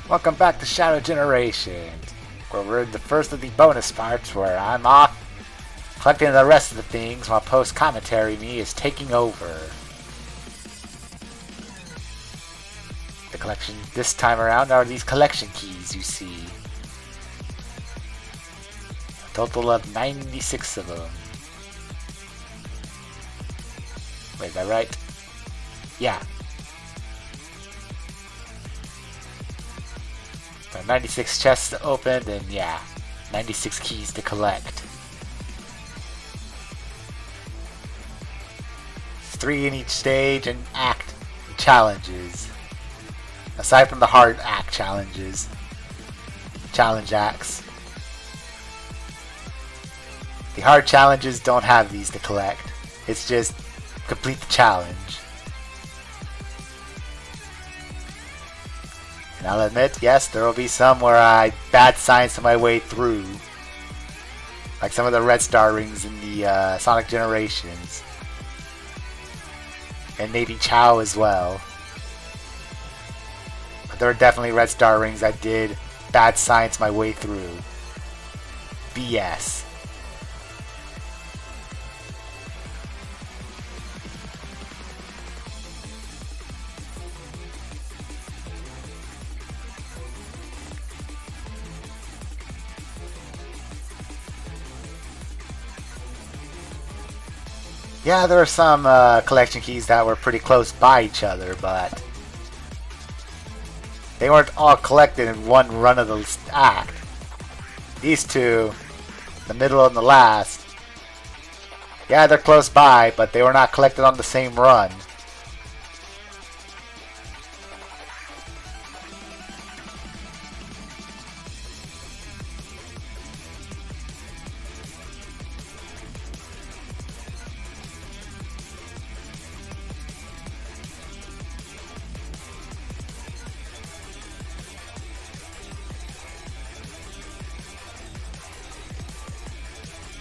Welcome back to Shadow Generation, where we're in the first of the bonus parts where I'm off collecting the rest of the things while post-commentary me is taking over. The collection this time around are these collection keys you see. A total of 96 of them. Wait, is that right? Yeah. So 96 chests to open, and yeah, 96 keys to collect. 3 in each stage and act challenges. Aside from the hard act challenges, challenge acts. The hard challenges don't have these to collect. It's just complete the challenge. And I'll admit, yes, there will be some where I bad science my way through. Like some of the red star rings in the Sonic Generations. And maybe Chow as well. But there are definitely red star rings I did bad science my way through. BS. Yeah, there are some collection keys that were pretty close by each other, but they weren't all collected in one run of the act. These two, the middle and the last, yeah, they're close by, but they were not collected on the same run.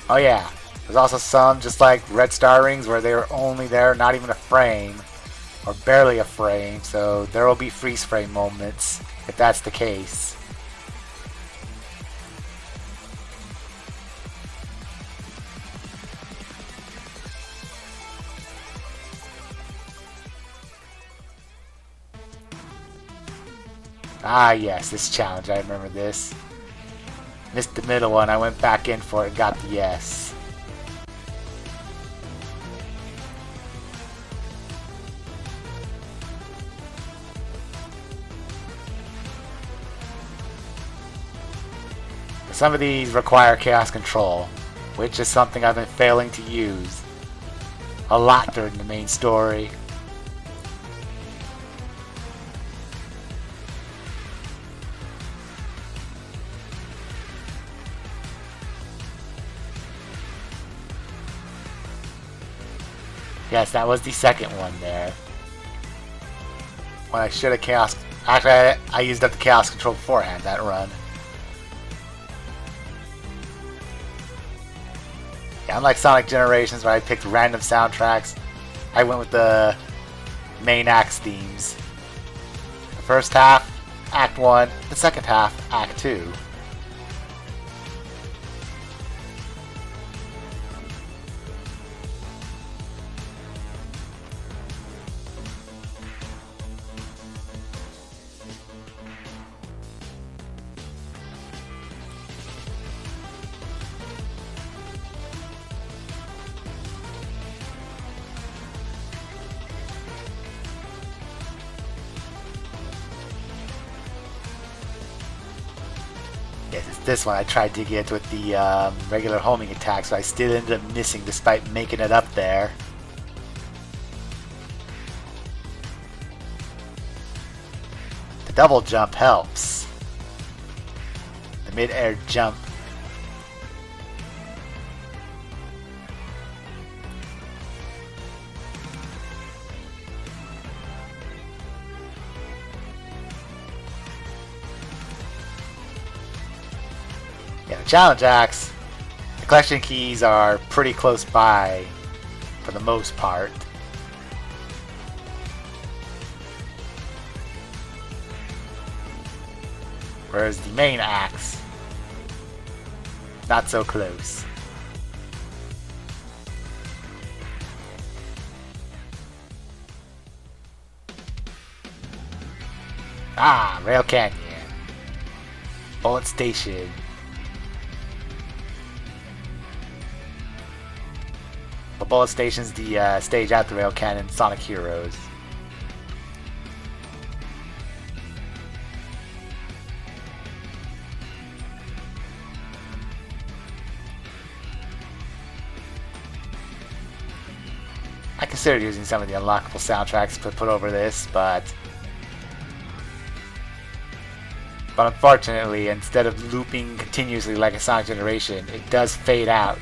Oh yeah, there's also some, just like red star rings, where they were only there, not even a frame, or barely a frame, so there will be freeze frame moments, if that's the case. Ah yes, this challenge, I remember this. Missed the middle one, I went back in for it and got the yes. Some of these require chaos control, which is something I've been failing to use a lot during the main story. Yes, that was the second one there. When I should have chaos... Actually, I used up the chaos control beforehand, that run. Yeah, unlike Sonic Generations where I picked random soundtracks, I went with the main act's themes. The first half, Act 1. The second half, Act 2. Yes, it's this one I tried to get with the regular homing attack, so I still ended up missing despite making it up there. The double jump helps. The mid-air jump. Yeah, the challenge acts, the collection keys are pretty close by for the most part. Whereas the main axe, not so close. Ah, Rail Canyon. Bullet Station. The Bullet Station's the stage at the Rail Canyon Sonic Heroes. I considered using some of the unlockable soundtracks to put over this, but unfortunately, instead of looping continuously like a Sonic Generation, it does fade out,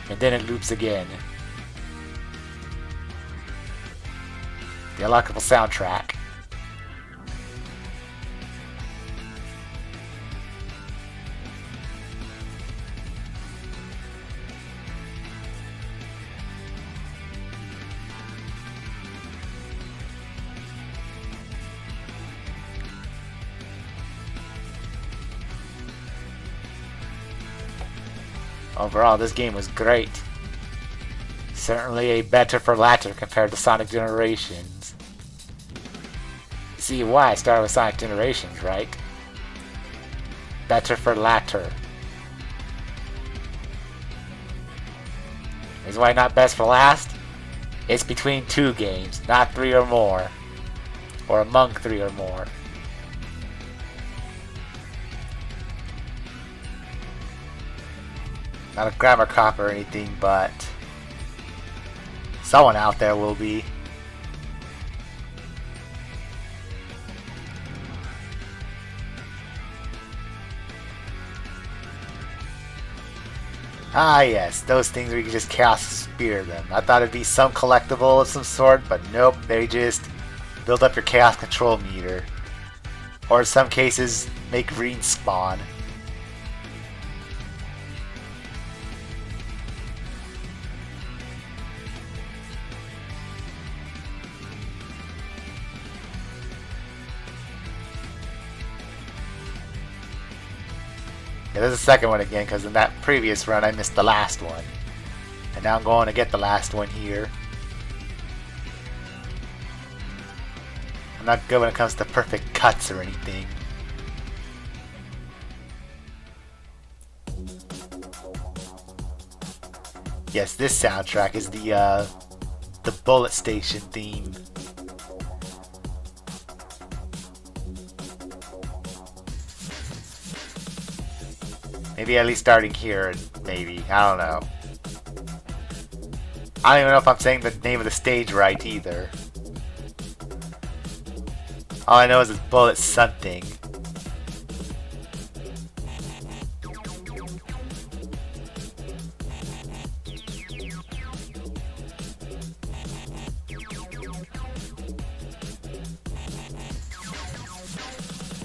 and then it loops again. The unlockable soundtrack. Overall, this game was great. Certainly a better for latter compared to Sonic Generations. See why I started with Sonic Generations, right? Better for latter. Is why not best for last? It's between 2 games, not 3 or more. Or among 3 or more. Not a grammar cop or anything, but someone out there will be. Ah yes, those things where you can just Chaos Spear them. I thought it'd be some collectible of some sort, but nope, they just build up your Chaos Control meter. Or in some cases, make green spawn. Yeah, there's a second one again, because in that previous run I missed the last one. And now I'm going to get the last one here. I'm not good when it comes to perfect cuts or anything. Yes, this soundtrack is the Bullet Station theme. Maybe at least starting here, maybe. I don't know. I don't even know if I'm saying the name of the stage right either. All I know is it's Bullet something.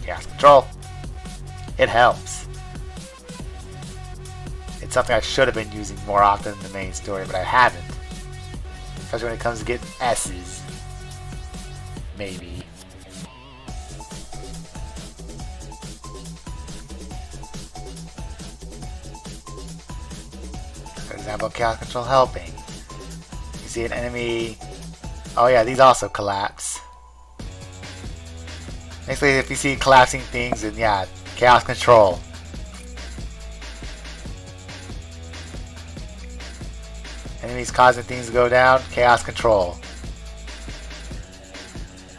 Chaos Control. It helps. It's something I should have been using more often in the main story, but I haven't. Especially when it comes to getting S's. Maybe. For example, Chaos Control helping. You see an enemy. Oh yeah, these also collapse. Basically, if you see collapsing things, then yeah, Chaos Control. Enemies causing things to go down, Chaos Control.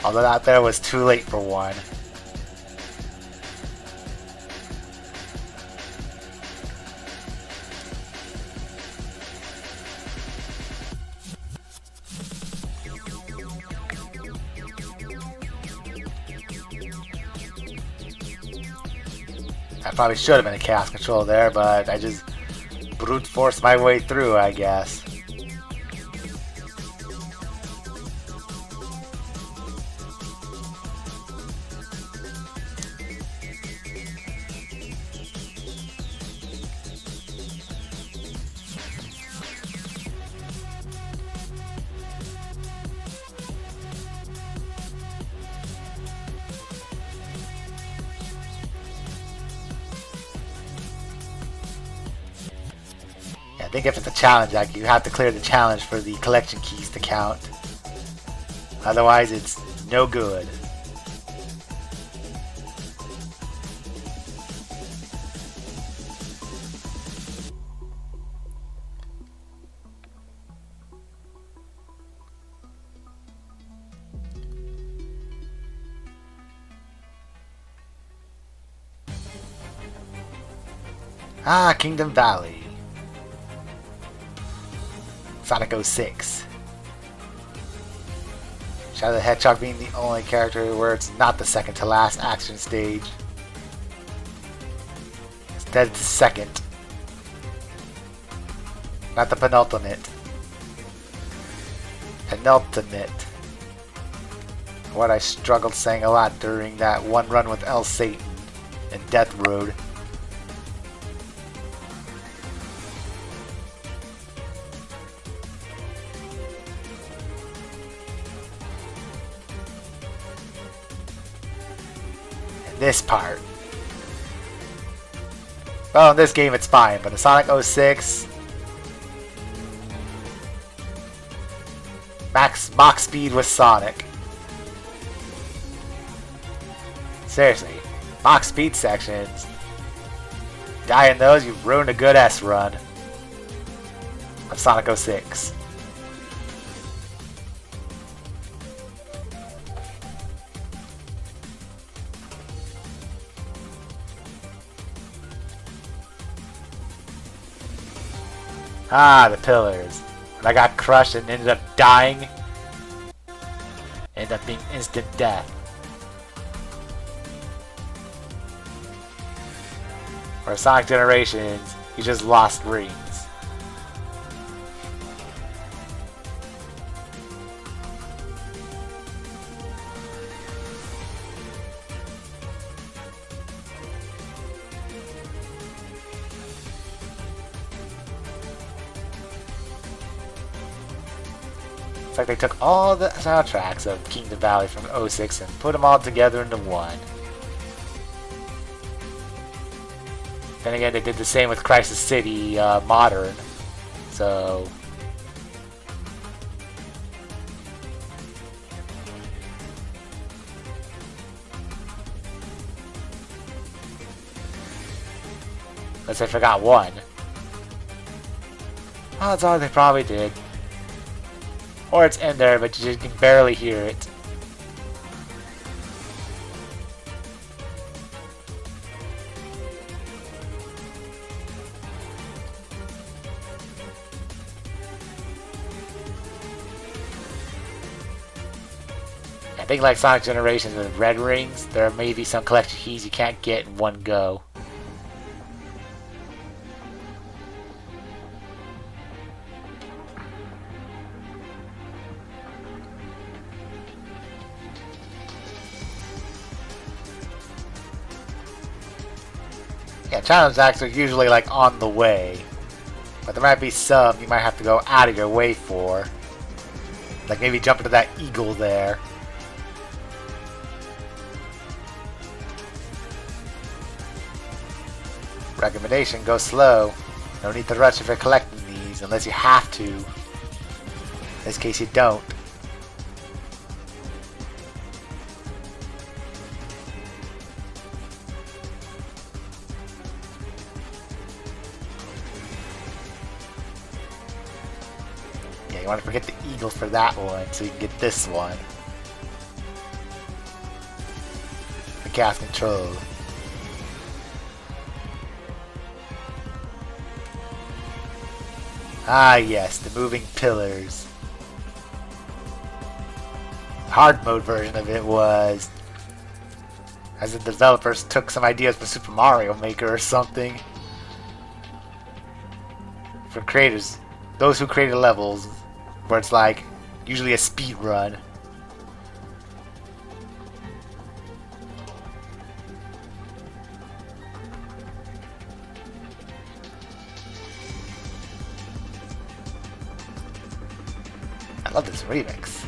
Although that there was too late for one. I probably should have been a Chaos Control there, but I just brute forced my way through, I guess. think if it's a challenge, like you have to clear the challenge for the collection keys to count. Otherwise, it's no good. Ah, Kingdom Valley. Sonic 06. Shadow the Hedgehog being the only character where it's not the second to last action stage. Instead it's the second. Not the penultimate. Penultimate. What I struggled saying a lot during that one run with El Satan in Death Road. This part. Well, in this game it's fine, but in Sonic 06, Mach speed with Sonic. Seriously, Mach speed sections. Die in those, you've ruined a good S run of Sonic 06. Ah, the pillars. When I got crushed and ended up dying, ended up being instant death. Or Sonic Generations, you just lost rings. It's like they took all the soundtracks of Kingdom Valley from 06 and put them all together into one. Then again, they did the same with Crisis City Modern, so... Unless I forgot one. Oh, that's all they probably did. Or it's in there, but you can barely hear it. I think like Sonic Generations with red rings, there may be some collection keys you can't get in one go. Yeah, challenge acts are usually like on the way, but there might be some you might have to go out of your way for. Like maybe jump into that eagle there. Recommendation, go slow. No need to rush if you're collecting these unless you have to. In this case you don't. Yeah, you want to forget the eagle for that one so you can get this one. The gas control. Ah yes, the moving pillars. The hard mode version of it was, as the developers took some ideas from Super Mario Maker or something. For creators, those who created levels, where it's like, usually a speed run. I love this remix.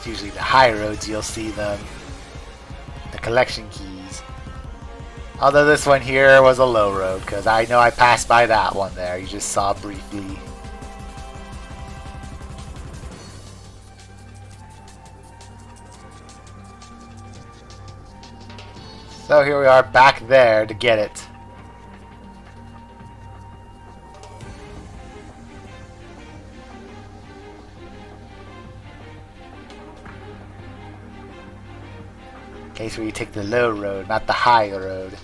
Usually the high roads you'll see them. The collection keys. Although this one here was a low road, because I know I passed by that one there. You just saw briefly. So here we are back there to get it. Case where you take the low road, not the high road.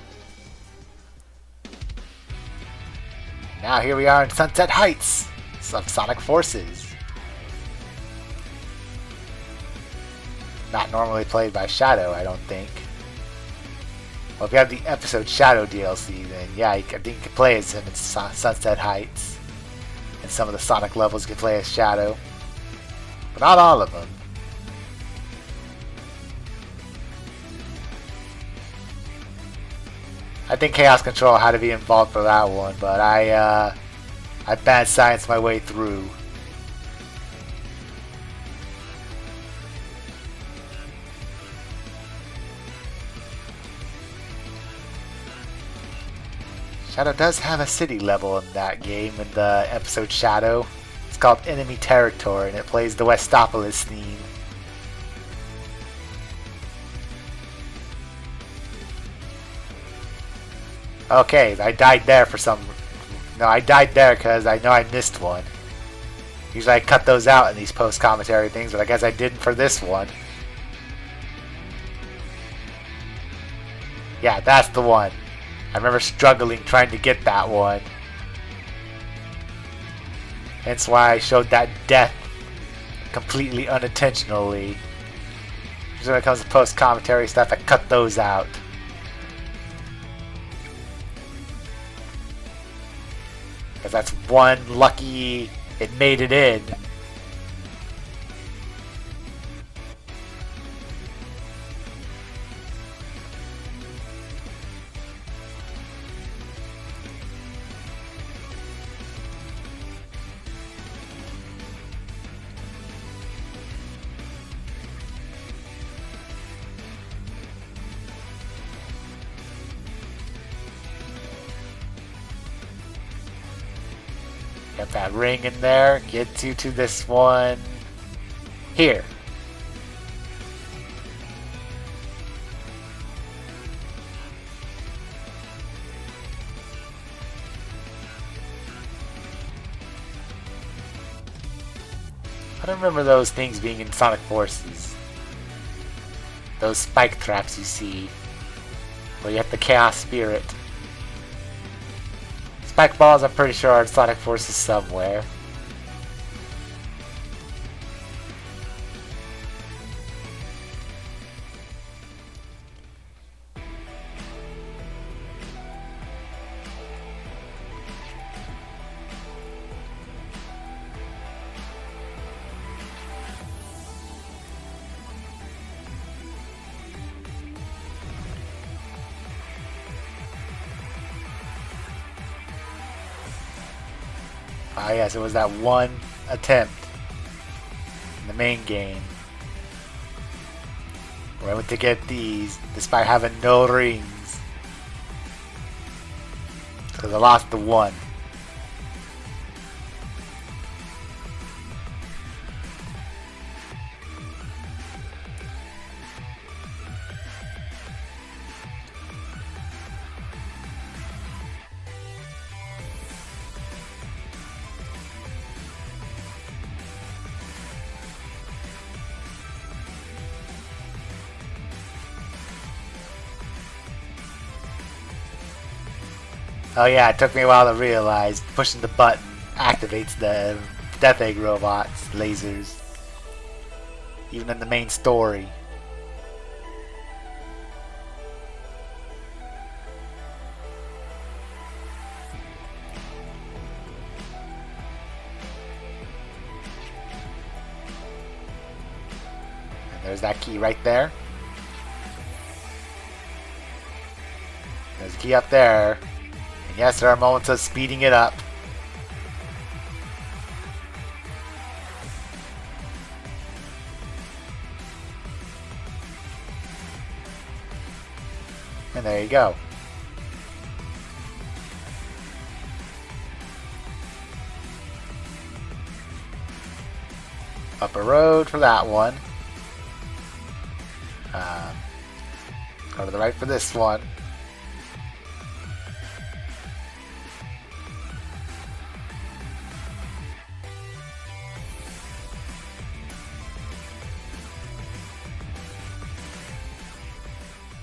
Now here we are in Sunset Heights of Sonic Forces. Not normally played by Shadow, I don't think. Well, if you have the episode Shadow DLC, then yeah, I think you can play as him in Sunset Heights. And some of the Sonic levels you can play as Shadow. But not all of them. I think Chaos Control had to be involved for that one, but I bad science my way through. Shadow does have a city level in that game, in the episode Shadow. It's called Enemy Territory, and it plays the Westopolis theme. Okay, I died there for some... No, I died there because I know I missed one. Usually I cut those out in these post-commentary things, but I guess I didn't for this one. Yeah, that's the one. I remember struggling trying to get that one. Hence why I showed that death completely unintentionally. Usually when it comes to post-commentary stuff, I cut those out. Because that's one lucky it made it in. Got that ring in there. Gets you to this one here. I don't remember those things being in Sonic Forces. Those spike traps you see, where you have the Chaos Spirit. Spike balls, I'm pretty sure, are in Sonic Forces somewhere. Ah yes, it was that one attempt in the main game where I went to get these despite having no rings because I lost the one. Oh yeah, it took me a while to realize pushing the button activates the Death Egg robots, lasers. Even in the main story. And there's that key right there. There's a key up there. And yes, there are moments of speeding it up. And there you go. Up a road for that one. Go to the right for this one.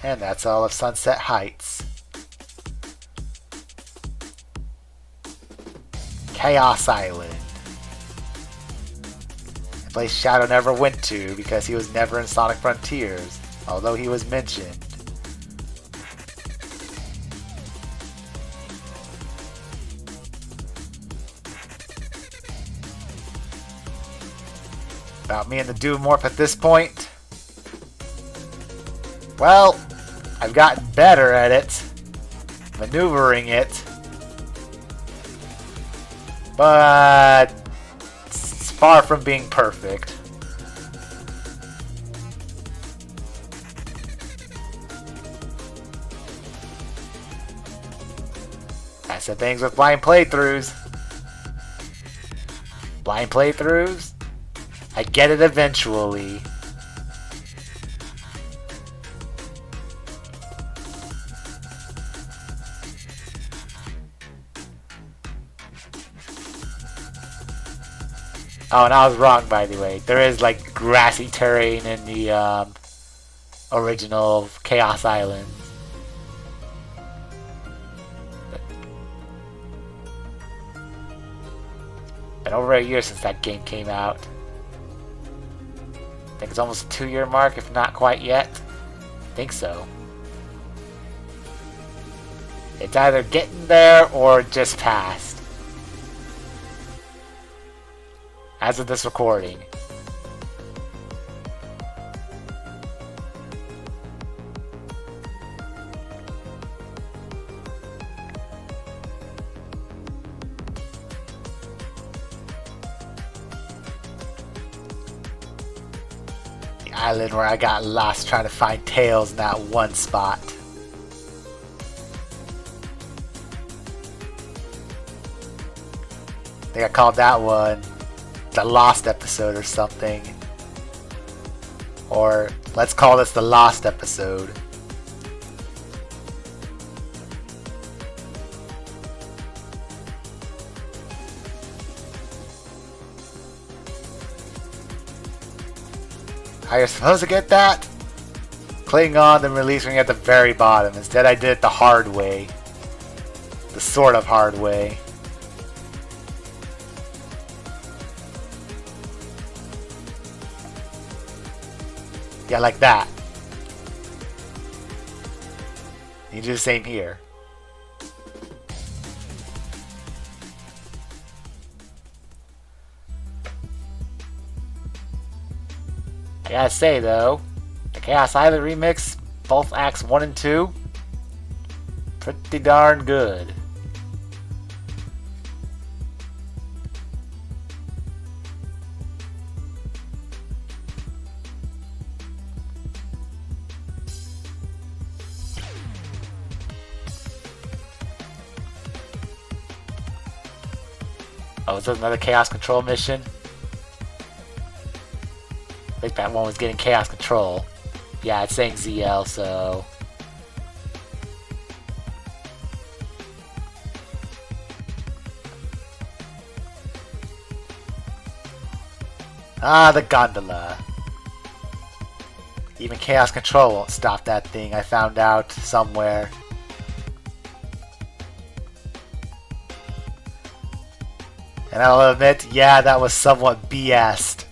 And that's all of Sunset Heights. Chaos Island. A place Shadow never went to because he was never in Sonic Frontiers, although he was mentioned. About me and the Duomorph at this point. Well, I've gotten better at it, maneuvering it, but it's far from being perfect. That's the things with blind playthroughs. Blind playthroughs, I get it eventually. Oh, and I was wrong, by the way. There is like grassy terrain in the original Chaos Island. Been over a year since that game came out. I think it's almost a 2-year mark, if not quite yet. I think so. It's either getting there or just past. As of this recording. The island where I got lost trying to find Tails in that one spot. I think I called that one the Lost episode or something. Or let's call this the Lost episode. How you're supposed to get that? Clicking on the release ring at the very bottom. Instead I did it the hard way. The sort of hard way. Yeah, like that. You do the same here. I gotta say though, the Chaos Island remix, both acts 1 and 2, pretty darn good. Oh, is this another Chaos Control mission? I think that one was getting Chaos Control. Yeah, it's saying ZL, so... Ah, the gondola. Even Chaos Control won't stop that thing, I found out somewhere. And I'll admit, yeah, that was somewhat BS'd.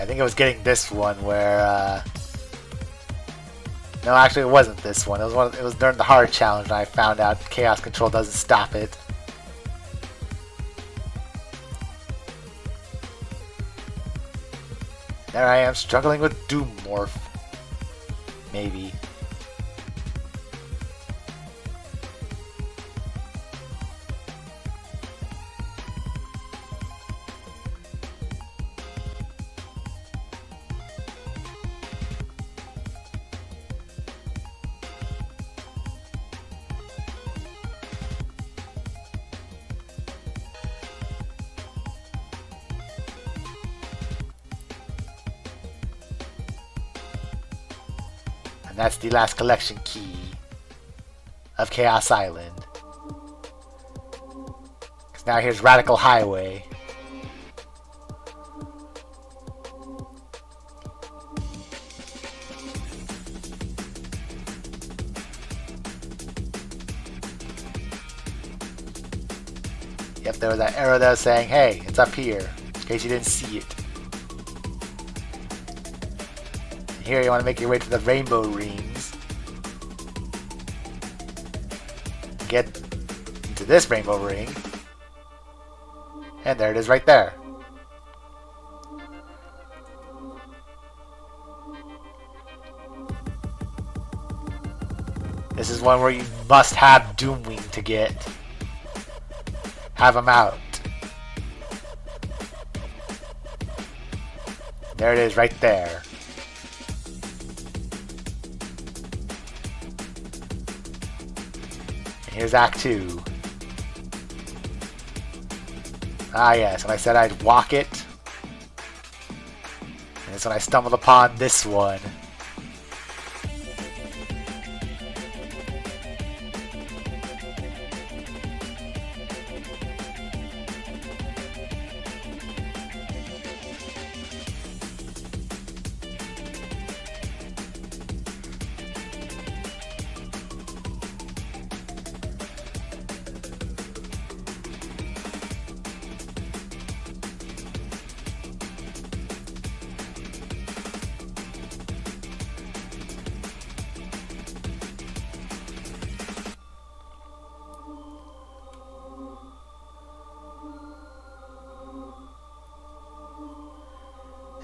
I think it was getting this one where No, actually, it wasn't this one. It was during the hard challenge, and I found out Chaos Control doesn't stop it. There I am, struggling with Doom Morph. Maybe. That's the last collection key of Chaos Island. Because now here's Radical Highway. Yep, there was that arrow that was saying, hey, it's up here, in case you didn't see it. Here you want to make your way to the rainbow rings. Get into this rainbow ring. And there it is right there. This is one where you must have Doomwing to get. Have him out. There it is right there. Here's Act 2. Ah yes, and I said I'd walk it. And it's when I stumbled upon this one.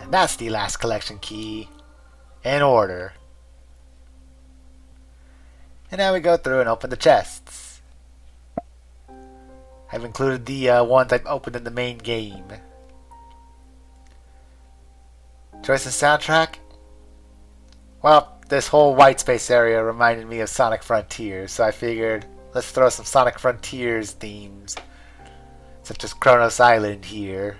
And that's the last collection key in order. And now we go through and open the chests. I've included the ones I've opened in the main game. Choice in soundtrack? Well, this whole white space area reminded me of Sonic Frontiers, so I figured let's throw some Sonic Frontiers themes, such as Kronos Island here.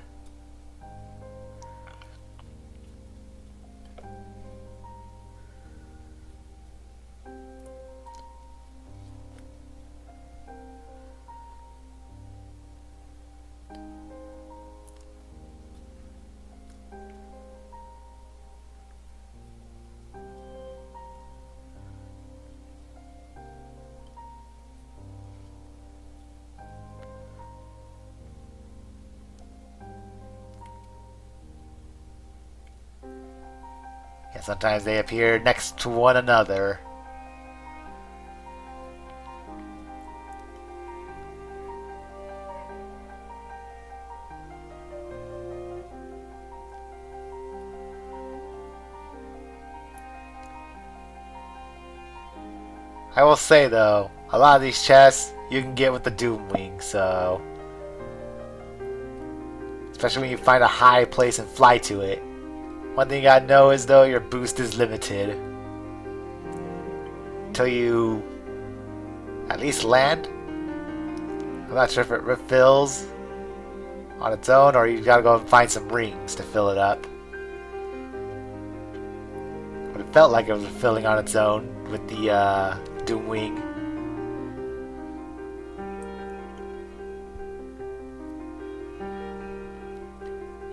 And sometimes they appear next to one another. I will say though, a lot of these chests you can get with the Doomwing, so especially when you find a high place and fly to it. One thing you gotta know is though your boost is limited until you at least land. I'm not sure if it refills on its own or you gotta go and find some rings to fill it up. But it felt like it was filling on its own with the Doomwing.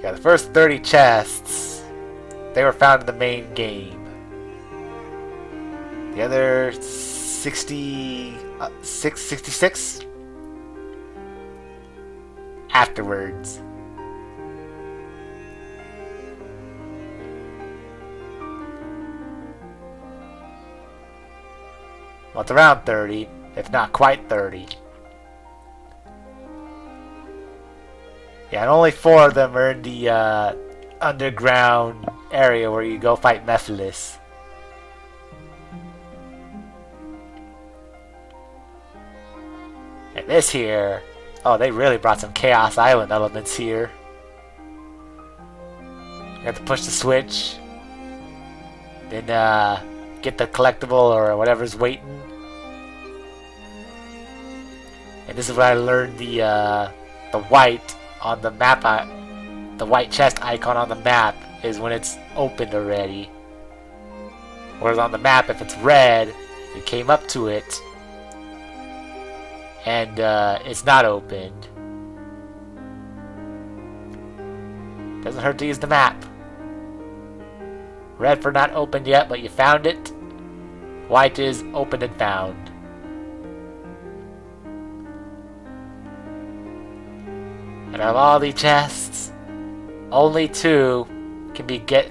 Yeah, the first 30 chests, they were found in the main game. The other 66 afterwards. Well, it's around 30, if not quite 30. Yeah, and only 4 of them are in the underground area where you go fight Mephiles. And this here, oh, they really brought some Chaos Island elements here. You have to push the switch, then get the collectible or whatever's waiting. And this is where I learned the white on the map. The white chest icon on the map is when it's opened already. Whereas on the map, if it's red, you came up to it, and it's not opened. Doesn't hurt to use the map. Red for not opened yet, but you found it. White is opened and found. And out of all the chests, only 2 can be get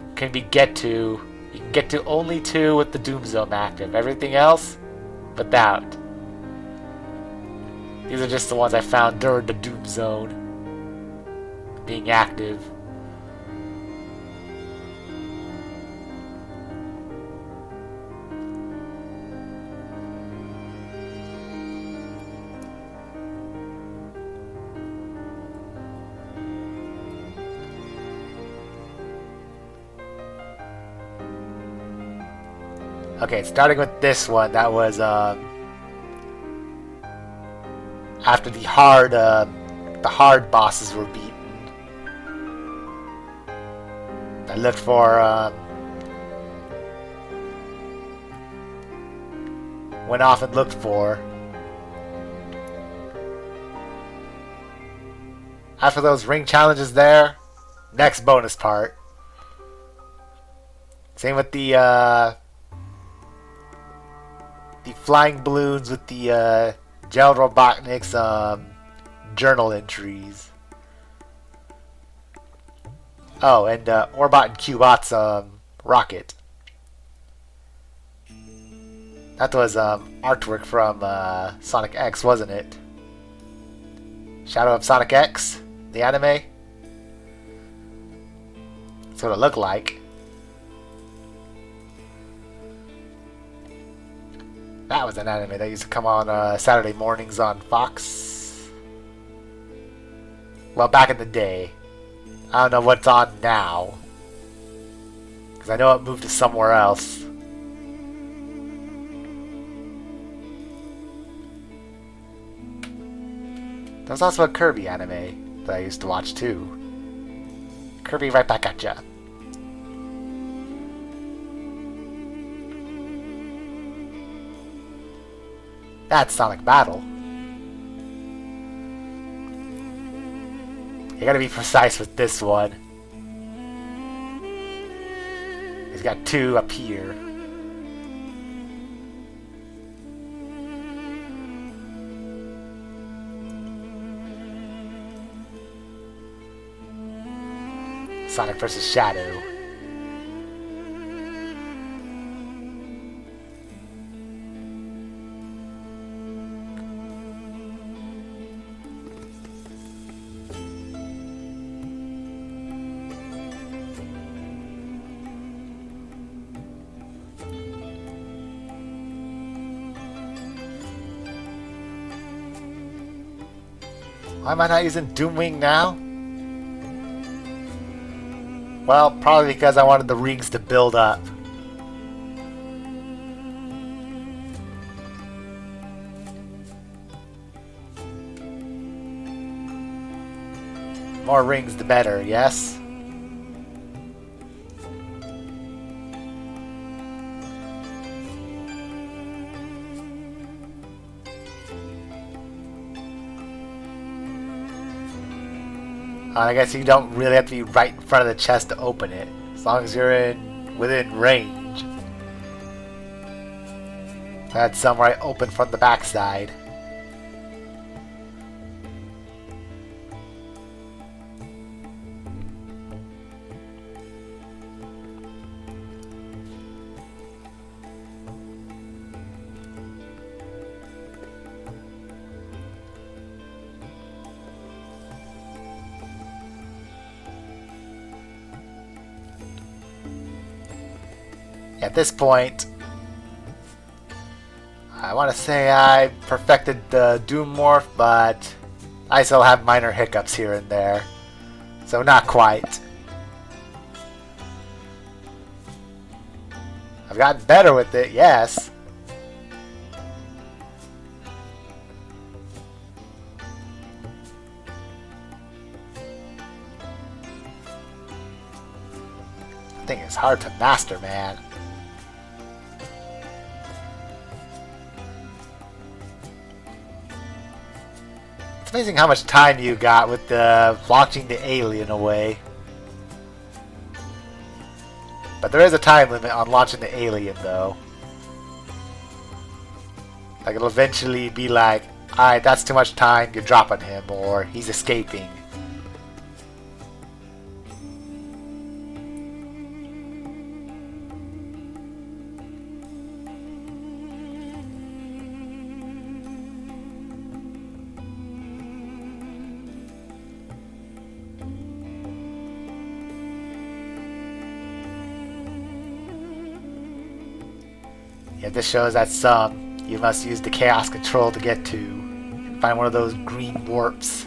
to. You can get to only 2 with the Doom Zone active. Everything else, without. These are just the ones I found during the Doom Zone being active. Okay, starting with this one, that was after the hard bosses were beaten. I looked for went off and looked for. After those ring challenges there, next bonus part. Same with the flying balloons with the Gerald Robotnik's journal entries. Oh, and Orbot and Cubot's rocket. That was artwork from Sonic X, wasn't it? Shadow of Sonic X, the anime. That's what it looked like. That was an anime that used to come on Saturday mornings on Fox. Well, back in the day. I don't know what's on now. Because I know it moved to somewhere else. There was also a Kirby anime that I used to watch too. Kirby right back at ya. That's Sonic Battle. You gotta be precise with this one. He's got 2 up here. Sonic vs. Shadow. Why am I not using Doomwing now? Well, probably because I wanted the rings to build up. More rings the better, yes? I guess you don't really have to be right in front of the chest to open it, as long as you're within range. That's somewhere I open from the backside. At this point, I want to say I perfected the Doom Morph, but I still have minor hiccups here and there. So not quite. I've gotten better with it, yes. I think it's hard to master, man. It's amazing how much time you got with the launching the alien away. But there is a time limit on launching the alien, though. Like, it'll eventually be like, alright, that's too much time, you're dropping him, or he's escaping. Yeah, this shows that some you must use the Chaos Control to get to and find one of those green warps.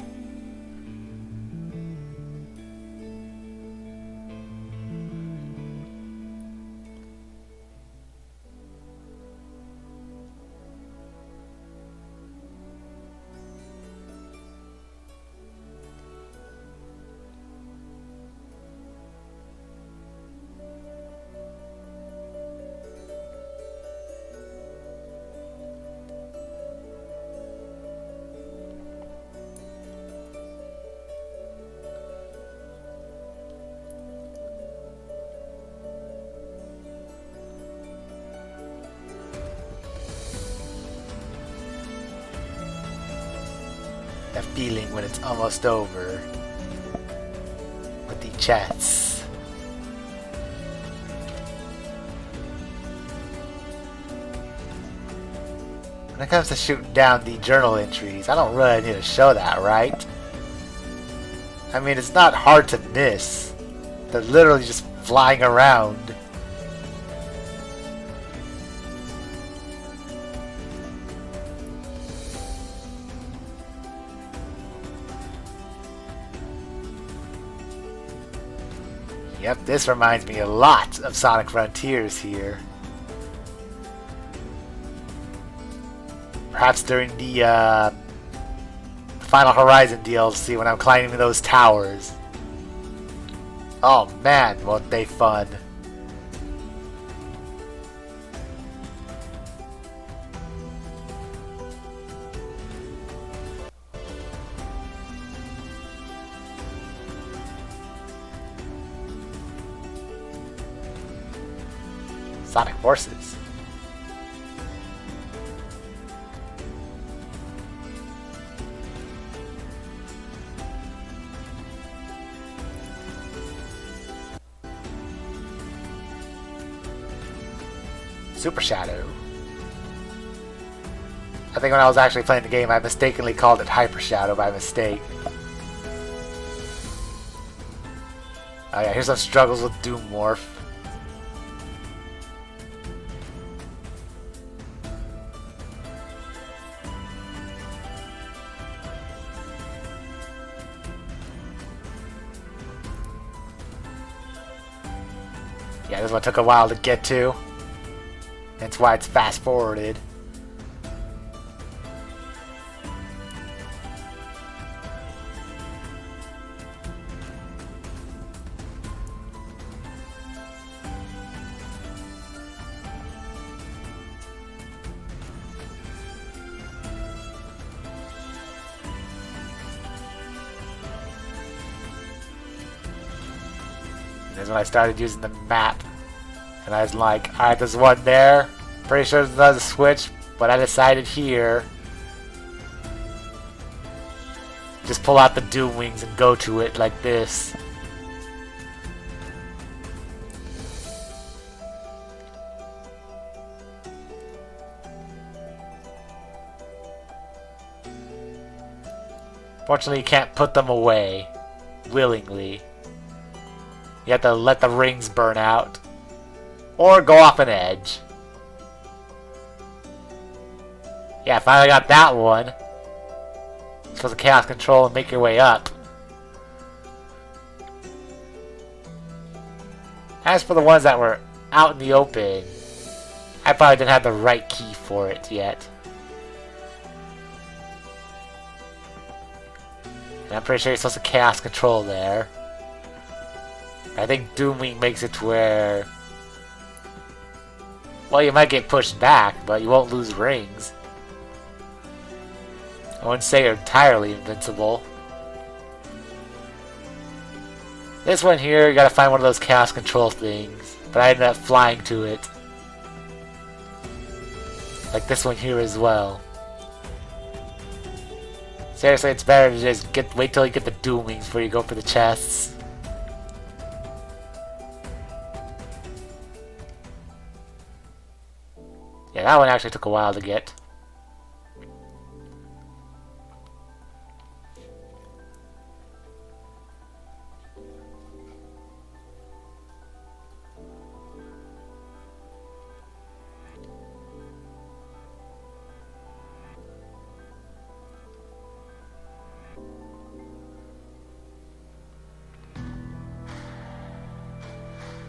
That feeling when it's almost over with the chats. When it comes to shooting down the journal entries, I don't really need to show that, right? I mean, it's not hard to miss. They're literally just flying around. Yep, this reminds me a lot of Sonic Frontiers here. Perhaps during the Final Horizon DLC when I'm climbing those towers. Oh man, weren't they fun. Sonic Forces. Super Shadow. I think when I was actually playing the game, I mistakenly called it Hyper Shadow by mistake. Oh yeah, here's some struggles with Doom Morph. Yeah, this one took a while to get to. That's why it's fast forwarded. And that's when I started using the map. And I was like, alright, there's one there. Pretty sure there's another switch, but I decided here. Just pull out the Doom Wings and go to it like this. Fortunately, you can't put them away willingly. You have to let the rings burn out. or go off an edge. Yeah, finally got that one. You're supposed to chaos control and make your way up. As for the ones that were out in the open, I probably didn't have the right key for it yet. And I'm pretty sure you're supposed to chaos control there. I think Doomwing makes it to where... well, you might get pushed back, but you won't lose rings. I wouldn't say you're entirely invincible. This one here, you gotta find one of those chaos control things, but I ended up flying to it. Like this one here as well. Seriously, it's better to just wait till you get the Doomwings before you go for the chests. Yeah, that one actually took a while to get.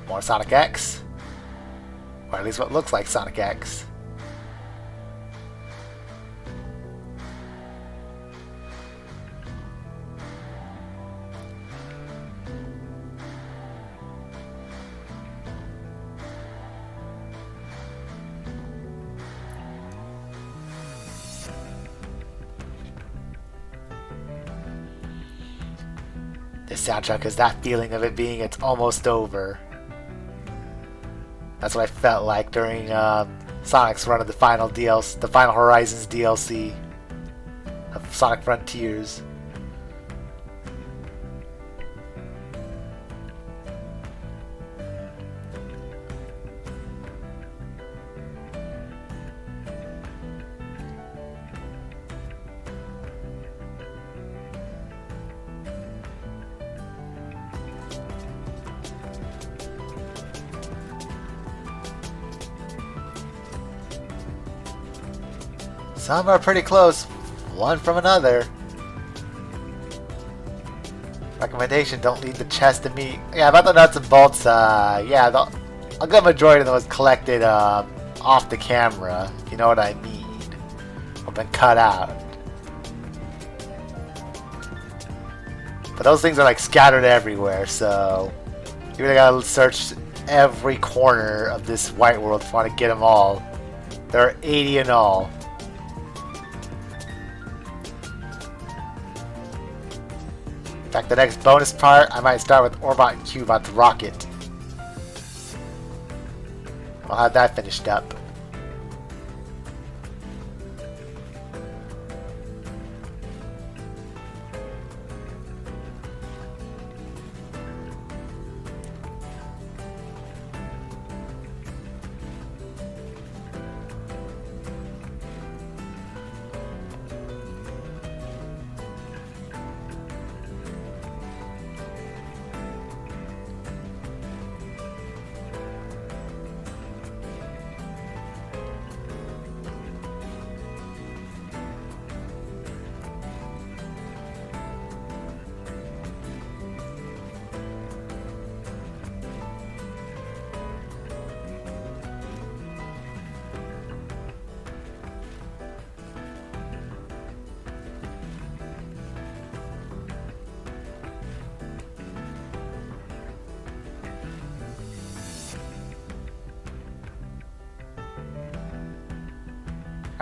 More Sonic X. Or at least what looks like Sonic X. This soundtrack has that feeling of it being it's almost over. That's what I felt like during Sonic's run of the final DLC, the Final Horizons DLC of Sonic Frontiers. Some are pretty close, one from another. Recommendation, don't leave the chest to me. Yeah, about the nuts and bolts, yeah, a good majority of them was collected off the camera, if you know what I mean. Or been cut out. But those things are like scattered everywhere, so you really gotta search every corner of this white world if you want to get them all. There are 80 in all. In fact, the next bonus part, I might start with Orbot and Cubot's rocket. I'll have that finished up.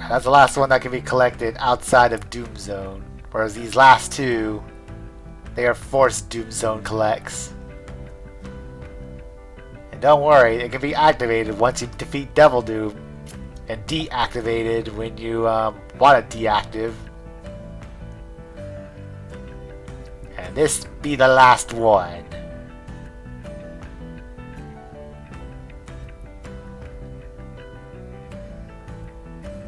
That's the last one that can be collected outside of Doom Zone. Whereas these last two, they are forced Doom Zone collects. And don't worry, it can be activated once you defeat Devil Doom, and deactivated when you want to deactive. And this be the last one.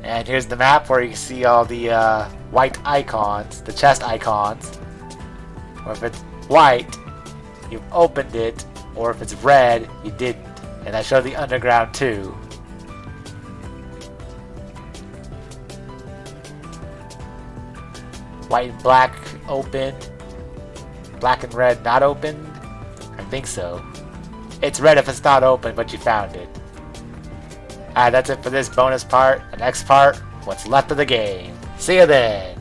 And here's the map where you can see all the white icons, the chest icons. Or if it's white, you've opened it, or if it's red, you didn't. And I showed the underground too. White and black opened. Black and red not opened? I think so. It's red if it's not open, but you found it. Alright, that's it for this bonus part. The next part, what's left of the game. See you then!